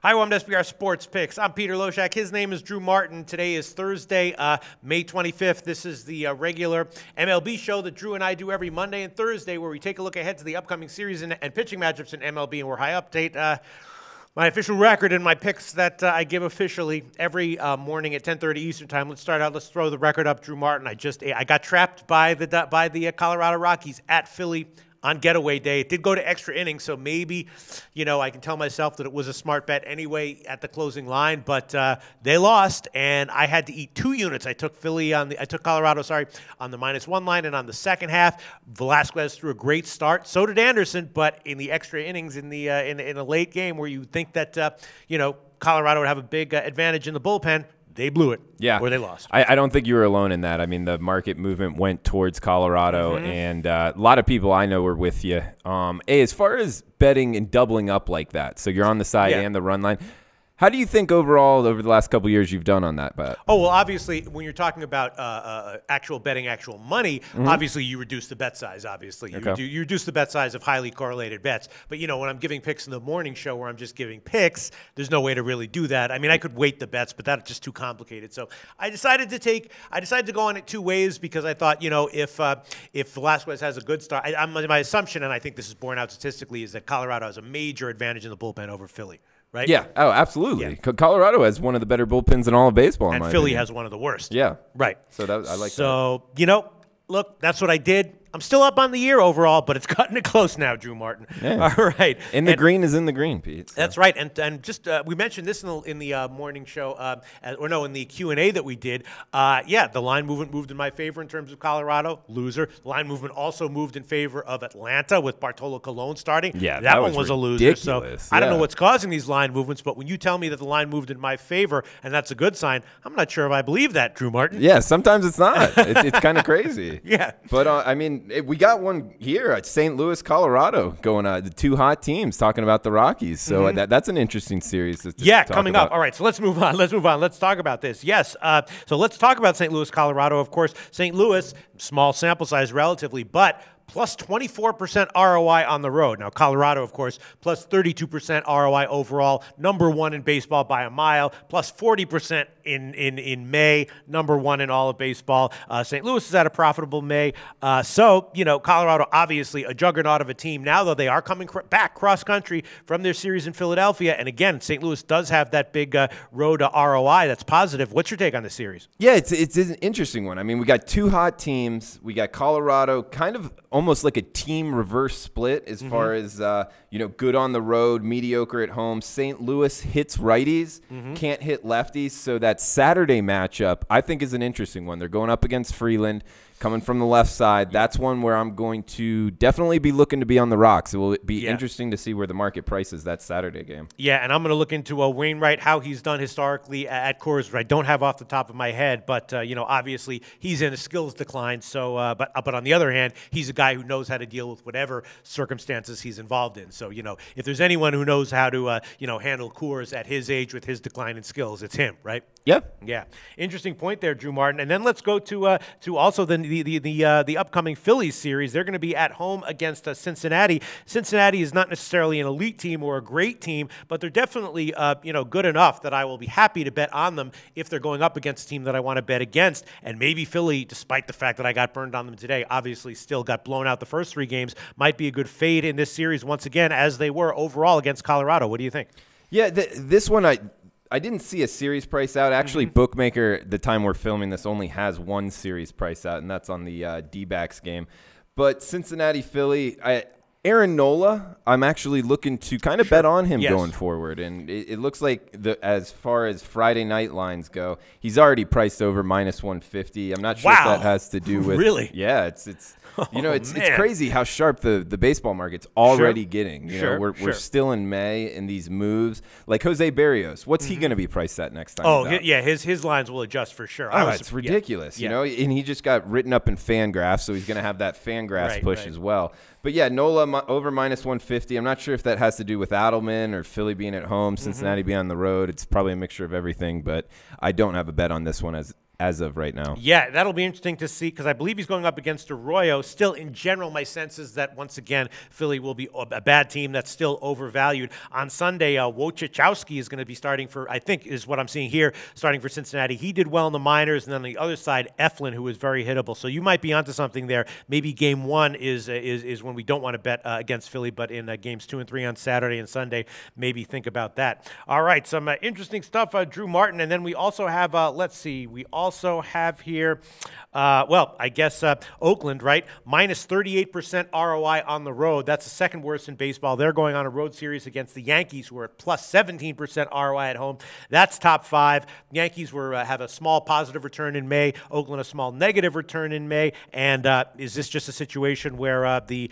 Hi, welcome to SBR Sports Picks. I'm Peter Loshak. His name is Drew Martin. Today is Thursday, May 25th. This is the regular MLB show that Drew and I do every Monday and Thursday, where we take a look ahead to the upcoming series and pitching matchups in MLB, and where I update my official record and my picks that I give officially every morning at 10:30 Eastern Time. Let's start out. Let's throw the record up. Drew Martin. I got trapped by the Colorado Rockies at Philly on getaway day. It did go to extra innings, so maybe, I can tell myself that it was a smart bet anyway at the closing line, but they lost, and I had to eat 2 units. I took Colorado, on the -1 line, and on the second half, Velasquez threw a great start. So did Anderson, but in the extra innings in a late game where you think that, Colorado would have a big advantage in the bullpen, they blew it. Yeah. Or they lost. I don't think you were alone in that. I mean, the market movement went towards Colorado, and a lot of people I know were with you. As far as betting and doubling up like that, so you're on the side and the run line, how do you think overall over the last couple of years you've done on that bet? Oh, well, obviously, when you're talking about actual betting, actual money, obviously you reduce the bet size, obviously. You reduce the bet size of highly correlated bets. But, when I'm giving picks in the morning show where I'm just giving picks, there's no way to really do that. I mean, I could weight the bets, but that's just too complicated. So I decided to go on it 2 ways because I thought, if Velasquez has a good start, my assumption, and I think this is borne out statistically, is that Colorado has a major advantage in the bullpen over Philly. Right? Yeah. Oh, absolutely. Yeah. Colorado has one of the better bullpens in all of baseball. And Philly has one of the worst. Yeah. Right. So I like that. So, look, that's what I did. I'm still up on the year overall, but it's cutting it close now, Drew Martin. Yeah. All right. And the green is in the green, Pete. So. That's right. And just we mentioned this in the morning show, in the Q&A that we did. The line movement moved in my favor in terms of Colorado. Loser. The line movement also moved in favor of Atlanta with Bartolo Colon starting. Yeah, that one was ridiculous. a loser. So I don't know what's causing these line movements, but when you tell me that the line moved in my favor, and that's a good sign, I'm not sure if I believe that, Drew Martin. Yeah, sometimes it's not. It's kind of crazy. Yeah. But, we got one here at St. Louis, Colorado, going the 2 hot teams talking about the Rockies. So that's an interesting series. Coming up. All right, so let's move on. Let's talk about this. Yes, so let's talk about St. Louis, Colorado. Of course, St. Louis, small sample size relatively, but plus 24% ROI on the road. Now, Colorado, of course, plus 32% ROI overall, number 1 in baseball by a mile, plus 40% in May, number 1 in all of baseball. St. Louis is at a profitable May. Colorado, obviously a juggernaut of a team now, though they are coming back cross-country from their series in Philadelphia. And again, St. Louis does have that big road to ROI that's positive. What's your take on the series? Yeah, it's an interesting one. I mean, we got 2 hot teams. We got Colorado kind of almost like a team reverse split as far as, good on the road, mediocre at home. St. Louis hits righties, can't hit lefties. So that Saturday matchup, I think, is an interesting one. They're going up against Freeland, coming from the left side. That's one where I'm going to definitely be looking to be on the rocks. It will be interesting to see where the market prices that Saturday game. Yeah, and I'm going to look into Wainwright, how he's done historically at Coors, which I don't have off the top of my head. But, obviously he's in a skills decline. So, but on the other hand, he's a guy who knows how to deal with whatever circumstances he's involved in. So, if there's anyone who knows how to, handle Coors at his age with his decline in skills, it's him, right? Yep. Yeah. Interesting point there, Drew Martin. And then let's go to also the upcoming Phillies series. They're going to be at home against Cincinnati. Cincinnati is not necessarily an elite team or a great team, but they're definitely good enough that I will be happy to bet on them if they're going up against a team that I want to bet against. And maybe Philly, despite the fact that I got burned on them today, obviously still got blown out the first 3 games, might be a good fade in this series once again, as they were overall against Colorado. What do you think? Yeah, this one I didn't see a series price out. Actually, Bookmaker, the time we're filming this, only has 1 series price out, and that's on the D-backs game. But Cincinnati, Philly, Aaron Nola, I'm actually looking to kind of bet on him going forward. And it looks like as far as Friday night lines go, he's already priced over -150. I'm not sure if that has to do with – Really? Yeah, it's crazy how sharp the baseball market's already getting. We're still in May, and these moves, like Jose Berrios, what's he going to be priced at next time? Oh, yeah, his lines will adjust for sure. It's ridiculous, and he just got written up in Fangraphs, so he's going to have that Fangraphs push as well. But yeah, Nola over -150. I'm not sure if that has to do with Adelman or Philly being at home, Cincinnati being on the road. It's probably a mixture of everything, but I don't have a bet on this one as as of right now. Yeah, that'll be interesting to see because I believe he's going up against Arroyo. Still, in general, my sense is that, once again, Philly will be a bad team that's still overvalued. On Sunday, Wojciechowski is going to be starting for, I think is what I'm seeing here, starting for Cincinnati. He did well in the minors, and then on the other side, Eflin, who is very hittable. So you might be onto something there. Maybe game one is when we don't want to bet against Philly, but in games 2 and 3 on Saturday and Sunday, maybe think about that. All right, some interesting stuff, Drew Martin. And then we also have, let's see, we also have here, I guess Oakland, right? Minus 38% ROI on the road. That's the second worst in baseball. They're going on a road series against the Yankees, who are at plus 17% ROI at home. That's top 5. Yankees have a small positive return in May. Oakland a small negative return in May. And is this just a situation where the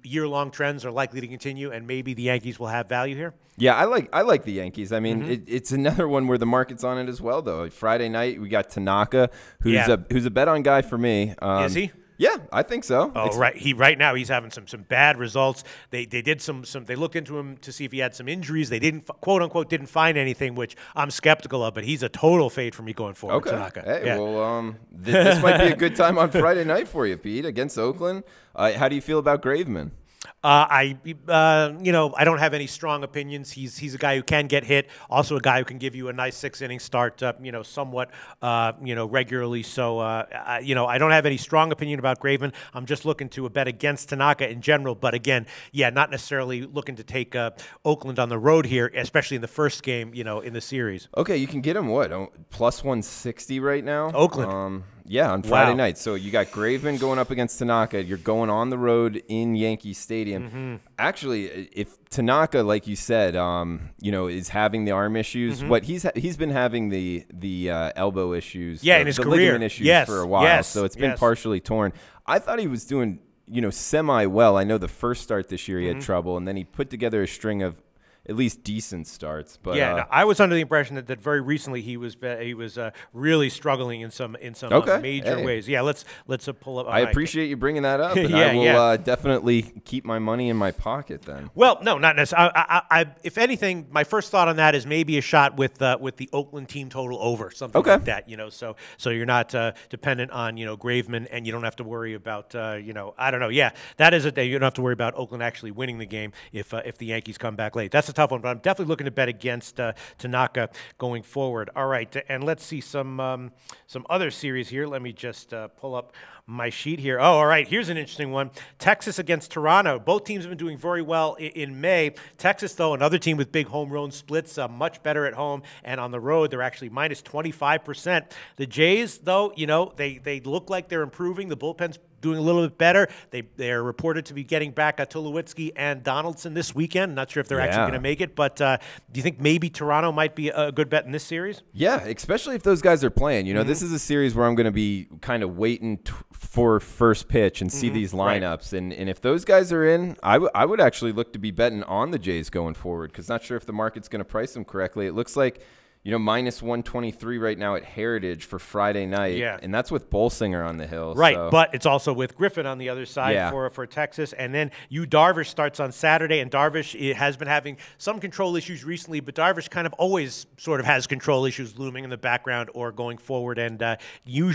year-long trends are likely to continue, and maybe the Yankees will have value here? Yeah, I like the Yankees. I mean, it's another one where the market's on it as well, though. Friday night we got Tanaka, who's a bet on guy for me. Is he? Yeah, I think so. Oh, right. Right now he's having some bad results. They did some. They looked into him to see if he had some injuries. They didn't, quote unquote, didn't find anything, which I'm skeptical of. But he's a total fade for me going forward. Okay. Tanaka. Hey, well, this might be a good time on Friday night for you, Pete, against Oakland. How do you feel about Graveman? I don't have any strong opinions. He's a guy who can get hit, also a guy who can give you a nice 6-inning start, somewhat, regularly. So, I don't have any strong opinion about Graveman. I'm just looking to a bet against Tanaka in general. But again, not necessarily looking to take Oakland on the road here, especially in the first game, in the series. Okay, you can get him plus 160 right now? Oakland. Yeah, on Friday night. So you got Graveman going up against Tanaka. You're going on the road in Yankee Stadium. Actually, if Tanaka, like you said, is having the arm issues, he's been having the elbow issues, in his the career, ligament issues for a while. So it's been partially torn. I thought he was doing semi-well. I know the first start this year he had trouble, and then he put together a string of at least decent starts. But I was under the impression that very recently he was really struggling in some major ways. Yeah, let's pull up. I appreciate you bringing that up, and I will definitely keep my money in my pocket then. Well, no, not necessarily. If anything, my first thought on that is maybe a shot with the Oakland team total over, something like that. So you're not dependent on Graveman, and you don't have to worry about I don't know. Yeah, that is a day you don't have to worry about Oakland actually winning the game if the Yankees come back late. That's a tough one, but I'm definitely looking to bet against Tanaka going forward. All right, and let's see some other series here. Let me just pull up my sheet here. Oh, all right, here's an interesting one. Texas against Toronto. Both teams have been doing very well in May. Texas, though, another team with big home road splits, much better at home, and on the road, they're actually minus 25%. The Jays, though, they look like they're improving. The bullpen's doing a little bit better. They're reported to be getting back Tulowitzki and Donaldson this weekend. Not sure if they're actually going to make it, but do you think maybe Toronto might be a good bet in this series? Yeah, especially if those guys are playing. This is a series where I'm going to be kind of waiting for first pitch and see these lineups. Right. And if those guys are in, I would actually look to be betting on the Jays going forward, because not sure if the market's going to price them correctly. It looks like minus 123 right now at Heritage for Friday night. Yeah. And that's with Bolsinger on the hill. Right, so. But it's also with Griffin on the other side for Texas. And then Darvish starts on Saturday, and Darvish has been having some control issues recently, but Darvish kind of always sort of has control issues looming in the background or going forward. And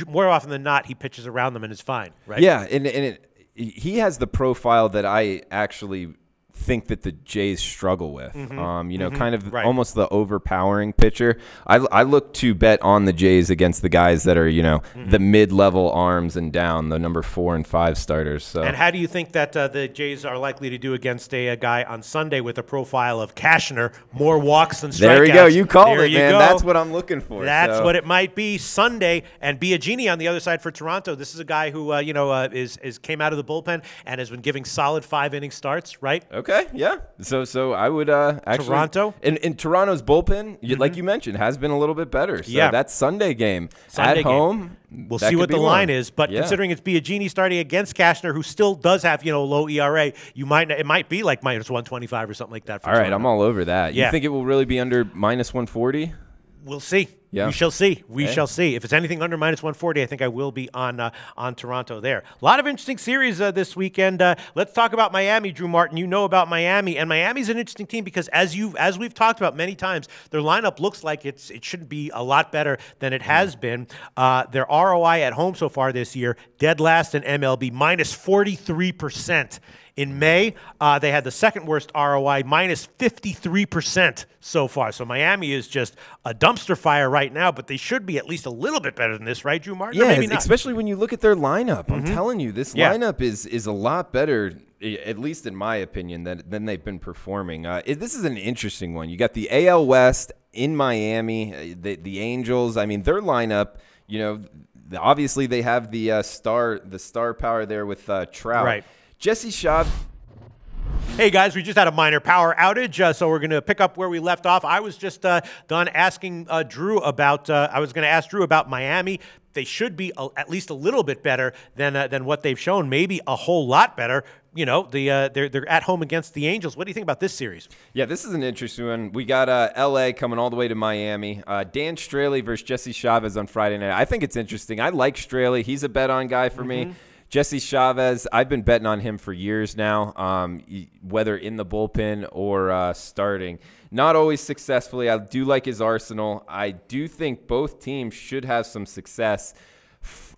more often than not, he pitches around them and is fine, right? Yeah, and he has the profile that I actually think that the Jays struggle with. Kind of almost the overpowering pitcher. I look to bet on the Jays against the guys that are, the mid-level arms and down, the number 4 and 5 starters. So. And how do you think that the Jays are likely to do against a guy on Sunday with a profile of Cashner, more walks than strikeouts? There you go. You called it, man. That's what I'm looking for. That's what it might be Sunday. And Biagini on the other side for Toronto. This is a guy who, came out of the bullpen and has been giving solid 5-inning starts, right? Okay, yeah. So I would actually Toronto in Toronto's bullpen, like you mentioned, has been a little bit better. So that Sunday game at home. We'll see what the line is, but considering it's Biagini starting against Cashner, who still does have low ERA, it might be like minus 125 or something like that. All right, I'm all over that. You think it will really be under minus 140? We'll see. Yeah. We shall see. We shall see. If it's anything under -140, I think I will be on Toronto there. A lot of interesting series this weekend. Let's talk about Miami, Drew Martin. You know about Miami, and Miami's an interesting team because as we've talked about many times, their lineup looks like it should be a lot better than it has been. Their ROI at home so far this year, dead last in MLB, -43%. In May, they had the second worst ROI, -53% so far. So Miami is just a dumpster fire right now, but they should be at least a little bit better than this, right, Drew Martin? Yeah, especially when you look at their lineup. I'm telling you, this lineup is a lot better, at least in my opinion, than they've been performing. This is an interesting one. You got the AL West in Miami, the Angels. I mean, their lineup, obviously they have the star power there with Trout. Right. Jesse Shaw. Hey guys, we just had a minor power outage, so we're going to pick up where we left off. I was just done asking Drew about. I was going to ask Drew about Miami. They should be at least a little bit better than what they've shown. Maybe a whole lot better. They're at home against the Angels. What do you think about this series? Yeah, this is an interesting one. We got L.A. coming all the way to Miami. Dan Straley versus Jesse Chavez on Friday night. I think it's interesting. I like Straley. He's a bet-on guy for me. Jesse Chavez, I've been betting on him for years now, whether in the bullpen or starting. Not always successfully. I do like his arsenal. I do think both teams should have some success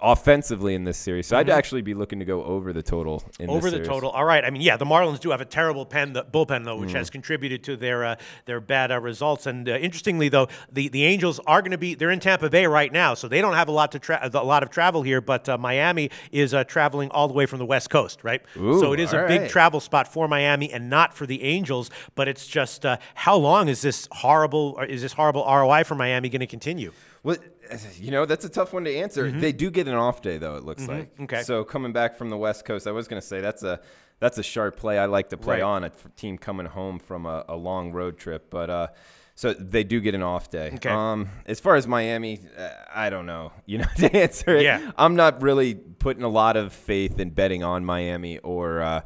offensively in this series. So I'd actually be looking to go over the total in this series. Over the total. All right. I mean, yeah, the Marlins do have a terrible bullpen, though, which has contributed to their bad results. And interestingly, though, the Angels are going to be – they're in Tampa Bay right now, so they don't have a lot of travel here. But Miami is traveling all the way from the West Coast, right? Ooh, so it is a big travel spot for Miami and not for the Angels. But it's just how long is this horrible ROI for Miami going to continue? Well, that's a tough one to answer. They do get an off day, though, it looks like. Okay. So coming back from the West Coast, I was going to say that's a sharp play I like to play on, a team coming home from a long road trip. But so they do get an off day. Okay. As far as Miami, I don't know, to answer it. Yeah. I'm not really putting a lot of faith in betting on Miami or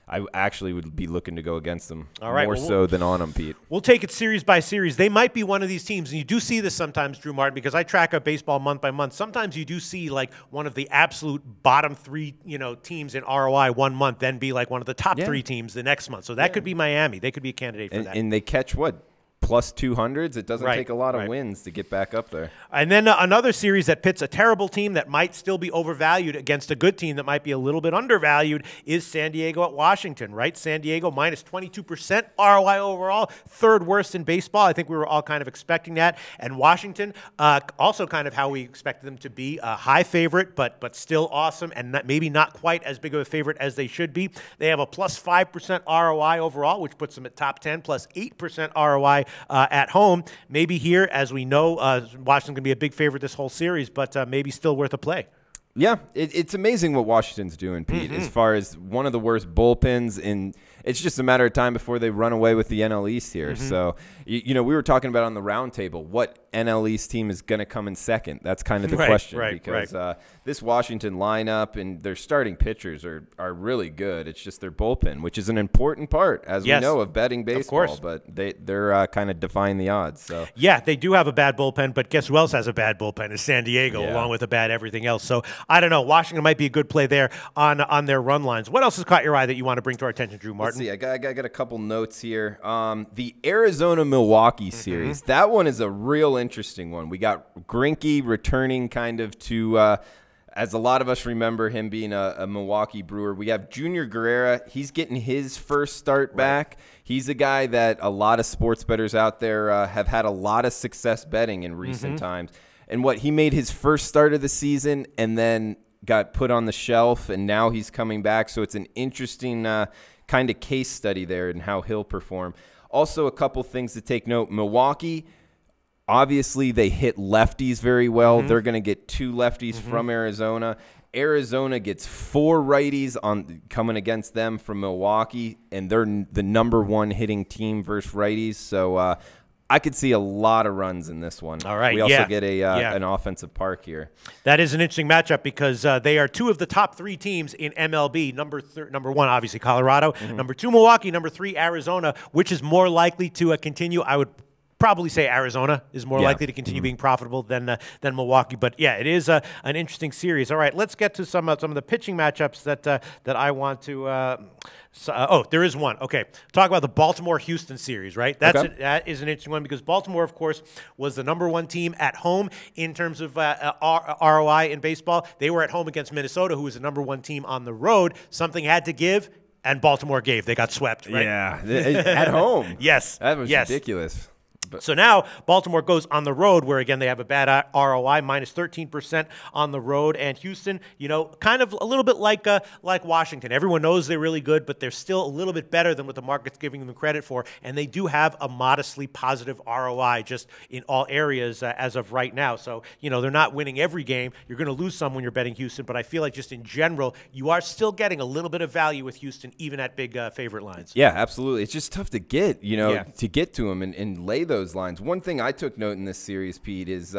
I actually would be looking to go against them more so than on them, Pete. We'll take it series by series. They might be one of these teams, and you do see this sometimes, Drew Martin, because I track a baseball month by month. Sometimes you do see like one of the absolute bottom three, teams in ROI one month, then be like one of the top three teams the next month. So that could be Miami. They could be a candidate for that. And they catch what? Plus 200s. It doesn't take a lot of wins to get back up there. And then another series that pits a terrible team that might still be overvalued against a good team that might be a little bit undervalued is San Diego at Washington, right? San Diego -22% ROI overall, third worst in baseball. I think we were all kind of expecting that. And Washington, also kind of how we expected them to be, a high favorite, but still awesome and maybe not quite as big of a favorite as they should be. They have a +5% ROI overall, which puts them at top 10, +8% ROI at home. Maybe here, as we know, Washington's going to be a big favorite this whole series, but maybe still worth a play. Yeah, it's amazing what Washington's doing, Pete, as far as one of the worst bullpens. And it's just a matter of time before they run away with the NL East here. So, we were talking about on the roundtable, what NL East team is going to come in second? That's kind of the question. Because this Washington lineup and their starting pitchers are really good. It's just their bullpen, which is an important part, as we know, of betting baseball. Of course. But they're kind of defying the odds. So yeah, they do have a bad bullpen, but guess who else has a bad bullpen? Is San Diego, along with a bad everything else. So I don't know. Washington might be a good play there on their run lines. What else has caught your eye that you want to bring to our attention, Drew Martin? Let's see. I got a couple notes here. The Arizona-Milwaukee series. That one is a real interesting one. We got Greinke returning kind of to as a lot of us remember him being a Milwaukee Brewer. We have Junior Guerrera. He's getting his first start back. He's a guy that a lot of sports bettors out there have had a lot of success betting in recent times. And he made his first start of the season and then got put on the shelf, and now he's coming back. So it's an interesting kind of case study there and how he'll perform. Also, a couple things to take note. Milwaukee, obviously, they hit lefties very well. They're going to get 2 lefties from Arizona. Arizona gets 4 righties coming against them from Milwaukee, and they're the #1 hitting team versus righties. So I could see a lot of runs in this one. All right. We also get an offensive park here. That is an interesting matchup because they are 2 of the top 3 teams in MLB. Number 1, obviously, Colorado. Number 2, Milwaukee. Number 3, Arizona. Which is more likely to continue? I would probably say Arizona is more likely to continue being profitable than Milwaukee. But yeah, it is an interesting series. All right, let's get to some of the pitching matchups that I want to. There is one. Okay, talk about the Baltimore-Houston series, right? That is an interesting one because Baltimore, of course, was the #1 team at home in terms of ROI in baseball. They were at home against Minnesota, who was the #1 team on the road. Something had to give. And Baltimore gave. They got swept, right? Yeah, at home. Yes. That was ridiculous. So now Baltimore goes on the road where, again, they have a bad ROI, minus 13% on the road. And Houston, kind of a little bit like Washington. Everyone knows they're really good, but they're still a little bit better than what the market's giving them credit for. And they do have a modestly positive ROI just in all areas as of right now. So, they're not winning every game. You're going to lose some when you're betting Houston. But I feel like just in general, you are still getting a little bit of value with Houston, even at big favorite lines. Yeah, absolutely. It's just tough to get, to get to them and lay those lines. One thing I took note in this series, Pete, is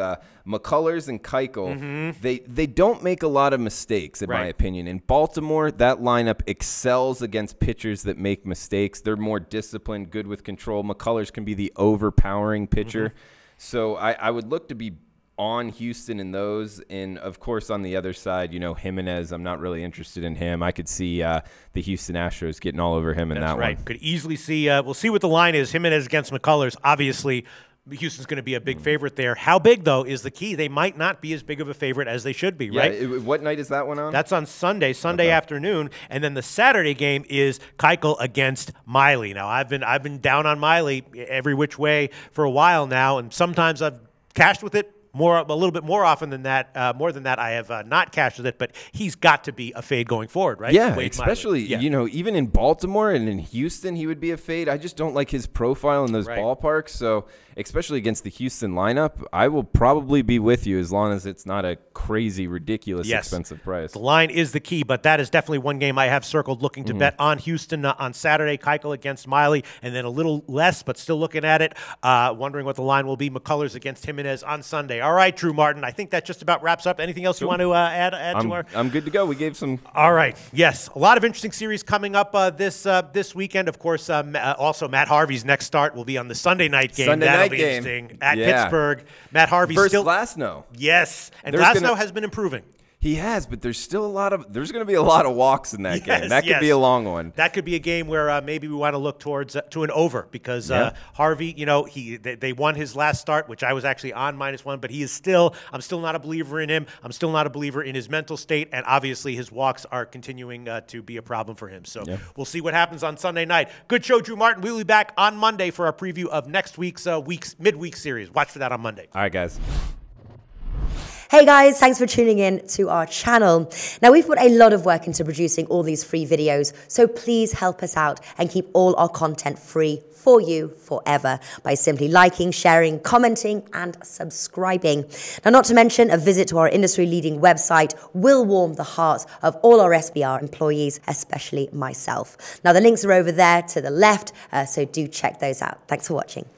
McCullers and Keuchel. They don't make a lot of mistakes, in my opinion. In Baltimore, that lineup excels against pitchers that make mistakes. They're more disciplined, good with control. McCullers can be the overpowering pitcher. So I would look to be on Houston in those. And, of course, on the other side, Jimenez, I'm not really interested in him. I could see the Houston Astros getting all over him in that one. Could easily see we'll see what the line is. Jimenez against McCullers. Obviously, Houston's going to be a big favorite there. How big, though, is the key. They might not be as big of a favorite as they should be, right? What night is that one on? That's on Sunday afternoon. And then the Saturday game is Keuchel against Miley. Now, I've been down on Miley every which way for a while now, and sometimes I've cashed with it. A little bit more often than that, more than that, I have not cashed with it. But he's got to be a fade going forward, right? Yeah, especially even in Baltimore and in Houston, he would be a fade. I just don't like his profile in those ballparks. So, especially against the Houston lineup, I will probably be with you as long as it's not a crazy, ridiculous, expensive price. The line is the key, but that is definitely one game I have circled looking to bet on Houston on Saturday. Keuchel against Miley, and then a little less, but still looking at it, wondering what the line will be. McCullers against Jimenez on Sunday. All right, Drew Martin, I think that just about wraps up. Anything else you want to add to our? I'm good to go. We gave some. All right. Yes, a lot of interesting series coming up this weekend. Of course, also Matt Harvey's next start will be on the Sunday night game. That'll be interesting at Pittsburgh. Matt Harvey versus Glasnow. Yes, and Glasnow has been improving. He has, but there's still there's going to be a lot of walks in that game. That could be a long one. That could be a game where maybe we want to look towards to an over because Harvey, they won his last start, which I was actually on -1, but I'm still not a believer in him. I'm still not a believer in his mental state, and obviously his walks are continuing to be a problem for him. So we'll see what happens on Sunday night. Good show, Drew Martin. We'll be back on Monday for our preview of next week's midweek series. Watch for that on Monday. All right, guys. Hey guys, thanks for tuning in to our channel. Now, we've put a lot of work into producing all these free videos, so please help us out and keep all our content free for you forever by simply liking, sharing, commenting, and subscribing. Now, not to mention, a visit to our industry-leading website will warm the hearts of all our SBR employees, especially myself. Now, the links are over there to the left, so do check those out. Thanks for watching.